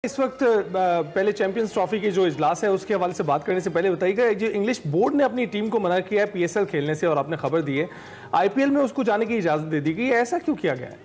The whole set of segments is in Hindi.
इस वक्त पहले चैंपियंस ट्रॉफी की जो इजलास है उसके हवाले से बात करने से पहले बताइएगा, जो इंग्लिश बोर्ड ने अपनी टीम को मना किया है पीएसएल खेलने से और आपने खबर दी है आईपीएल में उसको जाने की इजाजत दे दी गई है, ऐसा क्यों किया गया है?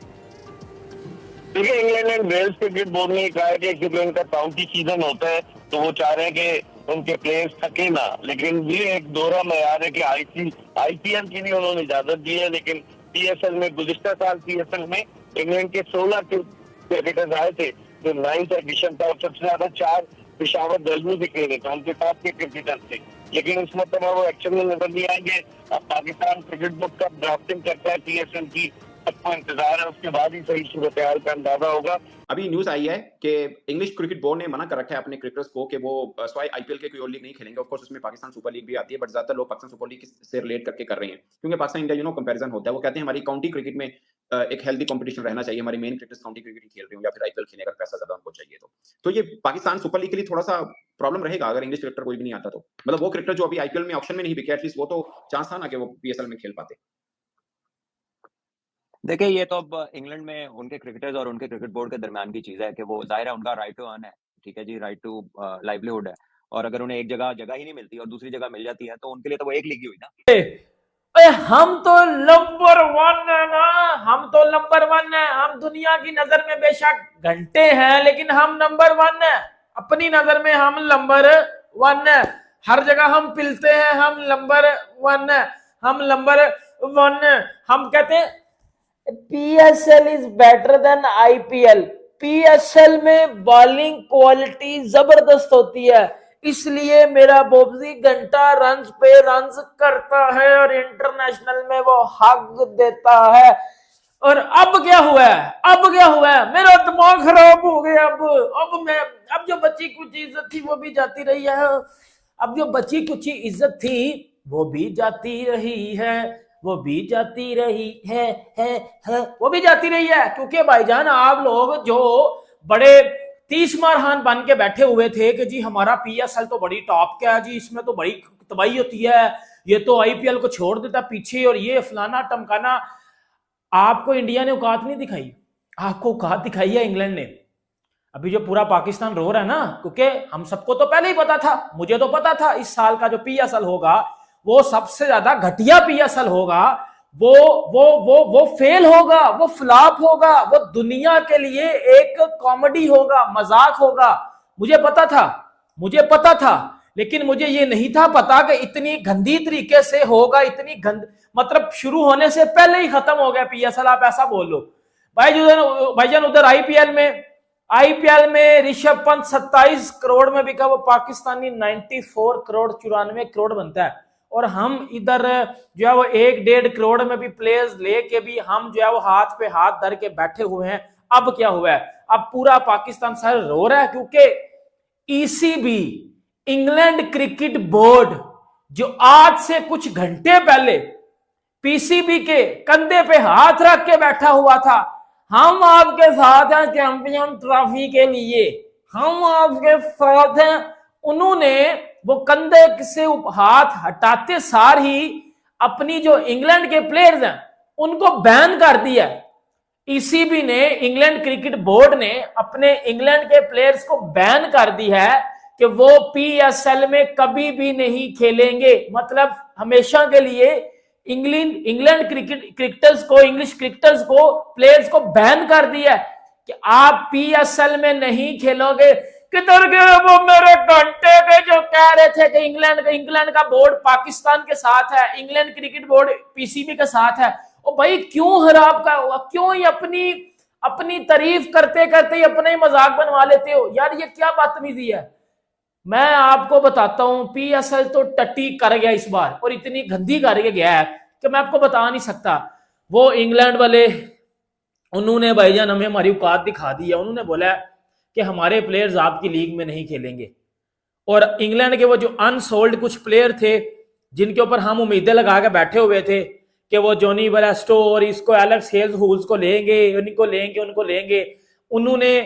देखिए, England and Wales cricket board ने कहा है कि क्योंकि उनका काउंटी सीजन होता है तो वो चाह रहे हैं कि उनके प्लेयर्स थके ना, लेकिन ये एक दोहरा मयार है कि आईपीएल की भी उन्होंने इजाजत दी है, लेकिन पीएसएल में गुज़िश्ता साल पीएसएल में इंग्लैंड के 16 क्रिकेटर्स आए थे जो 9th एडिशन था और सबसे ज्यादा 4 पेशावर दलवी भी खेले थे, उनके टॉप के क्रिकेटर्स थे, लेकिन इस मतलब वो एक्शन में नजर नहीं आएंगे। अब पाकिस्तान क्रिकेट बोर्ड कब ड्राफ्टिंग करता है पीएसएल की, सबको इंतजार है, उसके बाद ही सही सूरत हाल का अंदाजा होगा। अभी न्यूज आई है कि इंग्लिश क्रिकेट बोर्ड ने मना कर रखा है अपने क्रिकेटर्स को कि वो स्वाई आईपीएल के कोई और लीग नहीं खेलेंगे। ऑफ कोर्स उसमें पाकिस्तान सुपर लीग भी आती है, बट ज्यादातर लोग पाकिस्तान सुपर लीग से रिलेट करके कर रहे हैं क्योंकि पाकिस्तान इंडिया कंपैरिजन होता है। वो कहते हैं हमारी काउंटी क्रिकेट में एक हेल्दी कंपटीशन रहना चाहिए, हमारे मेन क्रिकेटर्स काउंटी क्रिकेट खेल रहे हो या फिर आईपीएल खेलने का पैसा ज्यादा उनको चाहिए। तो ये पाकिस्तान सुपर लीग के लिए थोड़ा सा प्रॉब्लम रहेगा अगर इंग्लिश क्रिकेटर कोई भी नहीं आता तो। मतलब वो क्रिकेटर जो अभी आईपीएल में ऑप्शन में नहीं बिके, एटलीस्ट वो तो चांस था ना कि वो पीएसएल में खेल पाते। देखिए, ये तो अब इंग्लैंड में उनके क्रिकेटर्स और उनके क्रिकेट बोर्ड के दरमियान की चीज है कि वो जाहिर है उनका राइट टू अर्न है, ठीक है जी, राइट टू लाइवलीहुड है। और अगर उन्हें एक जगह ही नहीं मिलती और दूसरी जगह मिल जाती है तो उनके लिए तो वो एक लीग ही हुई ना। हम तो नंबर 1 है ना, हम तो नंबर 1 है। हम दुनिया की नजर में बेशक घंटे हैं, लेकिन हम नंबर 1 है। अपनी नजर में हम नंबर 1 है। हर जगह हम पिलते हैं, हम नंबर 1 है, हम नंबर 1 है। हम कहते हैं PSL is better than IPL. PSL में बॉलिंग क्वालिटी जबरदस्त होती है, इसलिए मेरा बोबजी घंटा रन्स पे रन्स करता है और इंटरनेशनल में वो हक देता है। और अब क्या हुआ है, मेरा दिमाग खराब हो गया। अब जो बची कुछ इज्जत थी वो भी जाती रही है। अब जो बची कुछ इज्जत थी वो भी जाती रही है, वो भी जाती रही है, वो भी जाती रही है। क्योंकि भाईजान आप लोग जो बड़े 30 मारहान बन के बैठे हुए थे कि जी हमारा पीएसएल तो बड़ी टॉप का है जी, इसमें तो बड़ी तबाही होती है, ये तो आईपीएल को छोड़ देता पीछे और ये फलाना टमकाना। आपको इंडिया ने औकात नहीं दिखाई, आपको औकात दिखाई है इंग्लैंड ने। अभी जो पूरा पाकिस्तान रो रहा है ना, क्योंकि हम सबको तो पहले ही पता था, मुझे तो पता था इस साल का जो पीएसएल होगा वो सबसे ज्यादा घटिया पीएसएल होगा, वो फेल होगा, वो फ्लॉप होगा, वो दुनिया के लिए एक कॉमेडी होगा, मजाक होगा। मुझे पता था, लेकिन मुझे ये नहीं था पता कि इतनी गंदी तरीके से होगा, इतनी मतलब शुरू होने से पहले ही खत्म हो गया पीएसएल। आप ऐसा बोल लो भाईजान। उधर आईपीएल में ऋषभ पंत 27 करोड़ में बिका, वो पाकिस्तानी 94 करोड़ 94 करोड़ बनता है। और हम इधर जो है वो 1-1.5 करोड़ में भी प्लेयर्स लेके भी हम जो है वो हाथ पे हाथ धर के बैठे हुए हैं। अब क्या हुआ है, अब पूरा पाकिस्तान सर रो रहा है क्योंकि ईसीबी इंग्लैंड क्रिकेट बोर्ड जो आज से कुछ घंटे पहले पीसीबी के कंधे पे हाथ रख के बैठा हुआ था, हम आपके साथ हैं चैंपियन ट्रॉफी के लिए, हम आपके साथ हैं। उन्होंने वो कंधे से हाथ हटाते सार ही अपनी जो इंग्लैंड के प्लेयर्स हैं उनको बैन कर दिया। ईसीबी ने, इंग्लैंड क्रिकेट बोर्ड ने अपने इंग्लैंड के प्लेयर्स को बैन कर दी है कि वो पीएसएल में कभी भी नहीं खेलेंगे। मतलब हमेशा के लिए इंग्लैंड क्रिकेटर्स को, इंग्लिश क्रिकेटर्स को, प्लेयर्स को बैन कर दिया कि आप पीएसएल में नहीं खेलोगे। किधर गए वो मेरे घंटे के जो कह रहे थे कि इंग्लैंड का बोर्ड पाकिस्तान के साथ है, इंग्लैंड क्रिकेट बोर्ड पीसीबी के साथ है। ओ भाई क्यों खराब का हुआ, क्यों ही अपनी तारीफ करते करते ही अपना ही मजाक बनवा लेते हो यार, ये क्या बदतमीजी है। मैं आपको बताता हूं, पीएसएल तो टट्टी कर गया इस बार, और इतनी गंदी कर गया है कि मैं आपको बता नहीं सकता। वो इंग्लैंड वाले उन्होंने भाईजान हमें हमारी औकात दिखा दी है। उन्होंने बोला कि हमारे प्लेयर्स आपकी लीग में नहीं खेलेंगे। और इंग्लैंड के वो जो अनसोल्ड कुछ प्लेयर थे जिनके ऊपर हम उम्मीदें लगा के बैठे हुए थे कि वो जॉनी बेयरस्टो और इसको एलेक्स हेल्स को लेंगे, उनको लेंगे, उन्होंने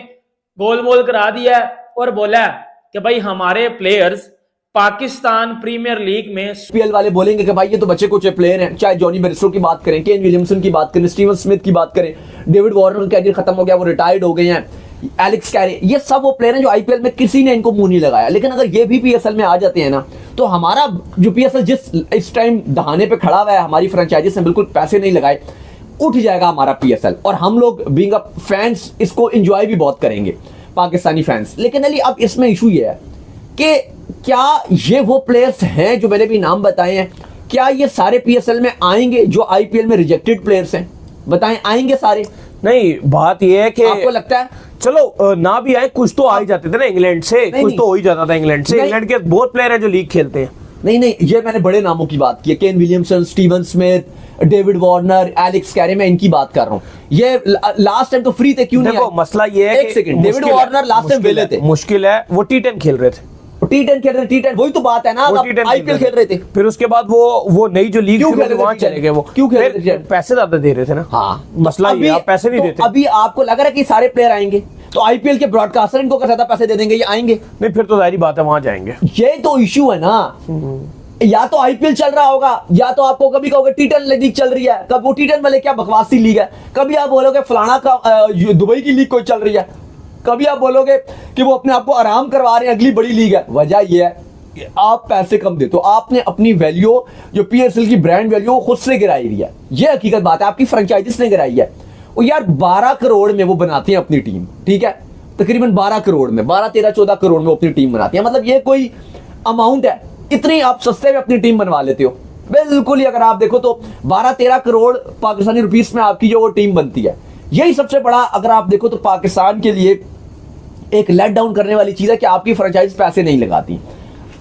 गोलमोल करा दिया और बोला कि भाई हमारे प्लेयर्स पाकिस्तान प्रीमियर लीग में पीएल वाले बोलेंगे कि भाई ये तो बच्चे कुछ प्लेयर हैं, चाहे जॉनी बेयरस्टो की बात करें, केन विलियमसन की बात करें, स्टीवन स्मिथ की बात करें, डेविड वार्नर का कैरियर खत्म हो गया, वो रिटायर्ड हो गए हैं, एलेक्स कैरे, ये सब वो प्लेयर हैं जो आईपीएल में किसी ने इनको मुंह नहीं लगाया। लेकिन अगर ये भी पीएसएल में आ जाते हैं ना, तो हमारा जो पीएसएल जिस इस टाइम दहाने पे खड़ा हुआ है, हमारी फ्रेंचाइजीज ने बिल्कुल पैसे नहीं लगाए, उठ जाएगा हमारा पीएसएल, और हम लोग बीइंग अ फैंस इसको एंजॉय भी बहुत करेंगे, पाकिस्तानी फैंस। लेकिन अली अब इसमें इशू ये है कि क्या ये वो प्लेयर्स हैं जो मैंने भी नाम बताए हैं, क्या ये सारे पीएसएल में आएंगे जो आईपीएल में रिजेक्टेड प्लेयर्स हैं? बताएं, आएंगे सारे? नहीं, बात ये है कि आपको लगता है? चलो ना भी आए, कुछ तो आ ही जाते थे ना इंग्लैंड से, कुछ तो हो ही जाता था इंग्लैंड से। नहीं। इंग्लैंड के बहुत प्लेयर हैं जो लीग खेलते हैं। नहीं, ये मैंने बड़े नामों की बात की है, Kane Williamson, Steven Smith, David Warner, Alex Carey, मैं इनकी बात कर रहा हूं। ये लास्ट टाइम तो फ्री थे, क्यों नहीं देखो आए? मसला ये है एक second, David Warner last time वेले थे, मुश्किल है, वो T10 खेल रहे थे, T10 खेल रहे थे, T10 वही तो बात है ना, आईपीएल खेल रहे थे। फिर उसके बाद वो नई जो लीग क्यों खेल रहे थे वहां T10? चले गए, वो क्यों खेल रहे थे फिर T10? पैसे ज्यादा दे रहे थे ना। हाँ, मसला ये आप पैसे नहीं देते। अभी आपको लग रहा है कि सारे प्लेयर आएंगे, तो आईपीएल के ब्रॉडकास्टर इनको ज्यादा पैसे दे देंगे, ये आएंगे नहीं, फिर तो जाहिर बात है वहां जाएंगे। ये तो इशू है ना। या तो आईपीएल चल रहा होगा, या तो आपको कभी कहोगे T10 लीग चल रही है, कब वो T10 वाले क्या बकवासी लीग है, कभी आप बोलोगे फलाना का दुबई की लीग कोई चल रही है, कभी आप बोलोगे कि वो अपने आप को आराम करवा रहे हैं, अगली बड़ी लीग है। वजह ये है कि आप पैसे कम देते हो, आपने अपनी वैल्यू जो पीएसएल की ब्रांड वैल्यू वो खुद से गिराई हुई है। ये हकीकत बात है, आपकी फ्रेंचाइजीज ने गिराई है। और यार 12 करोड़ में वो बनाती है अपनी टीम, ठीक है, तकरीबन 12 करोड़ में, 12, 13, 14 करोड़ में वो अपनी टीम बनाती है। मतलब ये कोई अमाउंट है, इतनी आप सस्ते में अपनी टीम बनवा लेते हो? बिल्कुल ही। अगर आप देखो तो 12-13 करोड़ पाकिस्तानी रुपीस में आपकी जो वो टीम बनती है, यही सबसे बड़ा, अगर आप देखो तो पाकिस्तान के लिए एक लेट डाउन करने वाली चीज है कि आपकी फ्रेंचाइज पैसे नहीं लगाती।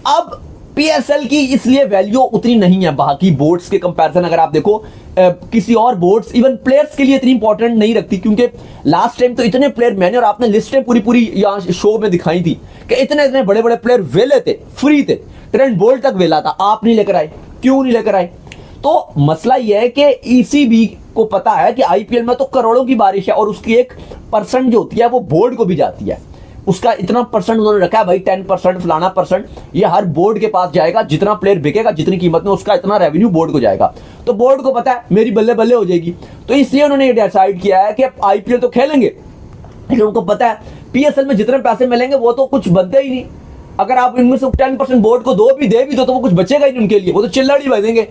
अब पीएसएल की इसलिए वैल्यू उतनी नहीं है बाकी बोर्ड्स के कंपैरिजन। अगर आप देखो किसी और बोर्ड्स इवन प्लेयर्स के लिए इतनी इंपॉर्टेंट नहीं रखती, क्योंकि लास्ट टाइम तो इतने प्लेयर, मैंने और आपने लिस्टें पूरी यहाँ शो में दिखाई थी कि इतने बड़े बड़े प्लेयर वेले थे, फ्री थे, ट्रेंट बोल्ट तक वेला था, आप नहीं लेकर आए, क्यों नहीं लेकर आए? तो मसला यह है कि ईसीबी को पता है कि आईपीएल में तो करोड़ों की बारिश है, और उसकी 1% जो होती है वो बोर्ड को भी जाती है। उसका इतना परसेंट उन्होंने रखा है भाई, 10% फलाना परसेंट, ये हर बोर्ड के पास जाएगा, जितना प्लेयर बिकेगा जितनी कीमत में, उसका इतना रेवेन्यू बोर्ड को जाएगा। तो बोर्ड को पता है मेरी बल्ले बल्ले हो जाएगी, तो इसलिए उन्होंने ये डिसाइड किया है कि आईपीएल तो खेलेंगे, लेकिन उनको पता है पीएसएल में जितने पैसे मिलेंगे वो तो कुछ बनते ही नहीं। अगर आप इनमें से 10% बोर्ड को दे भी दो तो वो कुछ बचेगा ही नहीं उनके लिए, वो तो चिल्लड़ ही बजेंगे।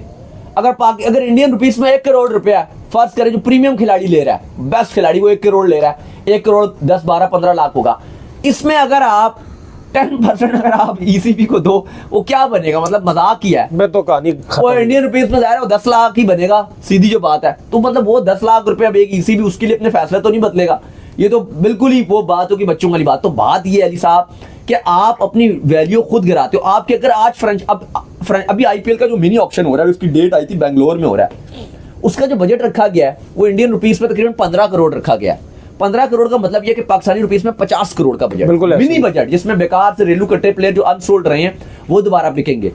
अगर इंडियन रुपीस में 1 करोड़ रुपया फर्ज करें जो प्रीमियम खिलाड़ी ले रहा है, बेस्ट खिलाड़ी, वो 1 करोड़ ले रहा है, 1 करोड़ 10, 12, 15 लाख होगा। इसमें अगर आप 10% अगर आप ईसीबी को दो, वो क्या बनेगा? मतलब मजाक ही है। मैं तो कहानी वो इंडियन रुपीस में जाए वो 10 लाख ही बनेगा, सीधी जो बात है। तो मतलब वो 10 लाख रुपया एक ईसीबी उसके लिए अपने फैसले तो नहीं बदलेगा। ये तो बिल्कुल ही वो बात हो कि बच्चों वाली बात। तो बात ये अली साहब कि आप अपनी वैल्यू खुद गिराते हो। आपके अगर आज अभी आईपीएल का जो मिनी ऑक्शन हो रहा है, उसकी डेट आई थी, बेंगलोर में हो रहा है, उसका जो बजट रखा गया है वो इंडियन रुपीस में तकरीबन 15 करोड़ रखा गया है। 15 करोड़ का मतलब यह कि पाकिस्तानी रुपीस में 50 करोड़ का बजट, मिनी बजट, जिसमें बेकार से रेलू कट्टे प्लेयर जो अनसोल्ड रहे हैं वो दोबारा बिकेंगे।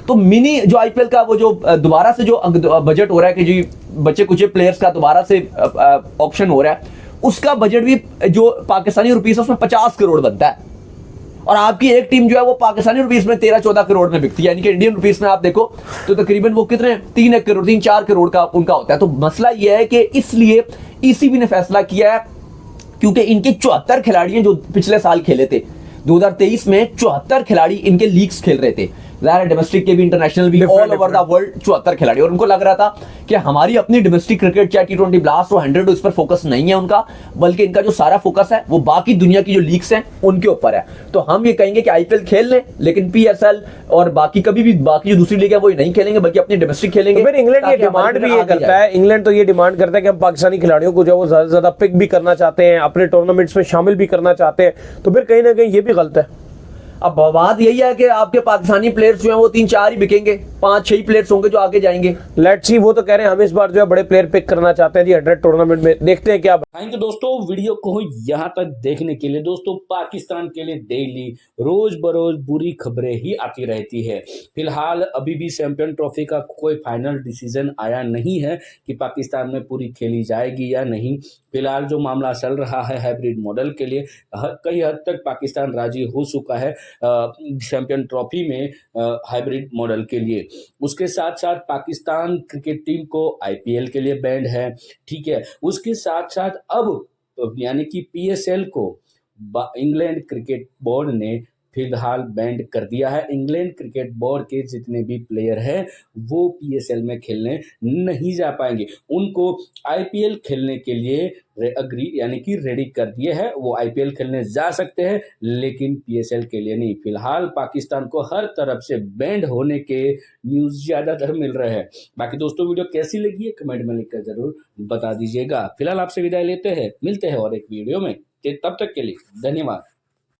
तो मिनी जो आईपीएल का वो जो दोबारा से जो बजट हो रहा है कि जी बच्चे कुछ प्लेयर्स का दोबारा से ऑक्शन हो रहा है, उसका बजट भी जो पाकिस्तानी रुपीस है उसमें 50 करोड़ बनता है। और आपकी एक टीम जो है वो पाकिस्तानी रुपीस में 13-14 करोड़ में बिकती है, यानी कि इंडियन रुपीस में आप देखो तो तकरीबन वो कितने 3-4 करोड़ का उनका होता है। तो मसला यह है कि इसलिए ईसीबी ने फैसला किया है, क्योंकि इनके 74 खिलाड़ी हैं जो पिछले साल खेले थे। 2023 में 74 खिलाड़ी इनके लीग्स खेल रहे थे, डोमेस्टिक के भी, इंटरनेशनल भी, ऑल ओवर द वर्ल्ड 74 खिलाड़ी। और उनको लग रहा था कि हमारी अपनी डोमेस्टिक क्रिकेट, चाहे T20 ब्लास्ट हो, 100 इस पर फोकस नहीं है उनका, बल्कि इनका जो सारा फोकस है वो बाकी दुनिया की जो लीग्स हैं उनके ऊपर है। तो हम ये कहेंगे कि आईपीएल खेल लें, लेकिन पीएसएल और बाकी कभी भी बाकी जो दूसरी लीग है वो नहीं खेलेंगे, बल्कि अपनी डोमेस्टिक खेलेंगे। तो फिर इंग्लैंड ये डिमांड भी ये करता है, इंग्लैंड तो ये डिमांड करता है कि हम पाकिस्तानी खिलाड़ियों को जो वो ज्यादा से ज्यादा पिक भी करना चाहते हैं, अपने टूर्नामेंट्स में शामिल भी करना चाहते हैं। तो फिर कहीं ना कहीं ये भी गलत है। अब बात यही है कि आपके पाकिस्तानी प्लेयर्स जो हैं वो 3-4 ही बिकेंगे, 5-6 ही प्लेयर्स होंगे जो आगे जाएंगे। लेट्स सी, वो तो कह रहे हैं हम इस बार जो है बड़े प्लेयर पिक करना चाहते हैं जी 100 टूर्नामेंट में, देखते हैं क्या। थैंक यू दोस्तों वीडियो को यहाँ तक देखने के लिए। दोस्तों पाकिस्तान के लिए डेली रोज बरोज बुरी खबरें ही आती रहती है। फिलहाल अभी भी चैंपियन ट्रॉफी का कोई फाइनल डिसीजन आया नहीं है कि पाकिस्तान में पूरी खेली जाएगी या नहीं। फिलहाल जो मामला चल रहा है हाइब्रिड मॉडल के लिए, कई हद तक पाकिस्तान राजी हो चुका है चैंपियन ट्रॉफी में हाइब्रिड मॉडल के लिए। उसके साथ साथ पाकिस्तान क्रिकेट टीम को आईपीएल के लिए बैंड है, ठीक है। उसके साथ साथ अब यानी कि पीएसएल को इंग्लैंड क्रिकेट बोर्ड ने फिलहाल बैंड कर दिया है। इंग्लैंड क्रिकेट बोर्ड के जितने भी प्लेयर हैं वो पीएसएल में खेलने नहीं जा पाएंगे। उनको आईपीएल खेलने के लिए अग्री यानी कि रेडी कर दिए हैं, वो आईपीएल खेलने जा सकते हैं लेकिन पीएसएल के लिए नहीं। फिलहाल पाकिस्तान को हर तरफ से बैंड होने के न्यूज़ ज़्यादातर मिल रहे हैं। बाकी दोस्तों वीडियो कैसी लगी है कमेंट में लिखकर ज़रूर बता दीजिएगा। फिलहाल आपसे विदाई लेते हैं, मिलते हैं और एक वीडियो में। तब तक के लिए धन्यवाद।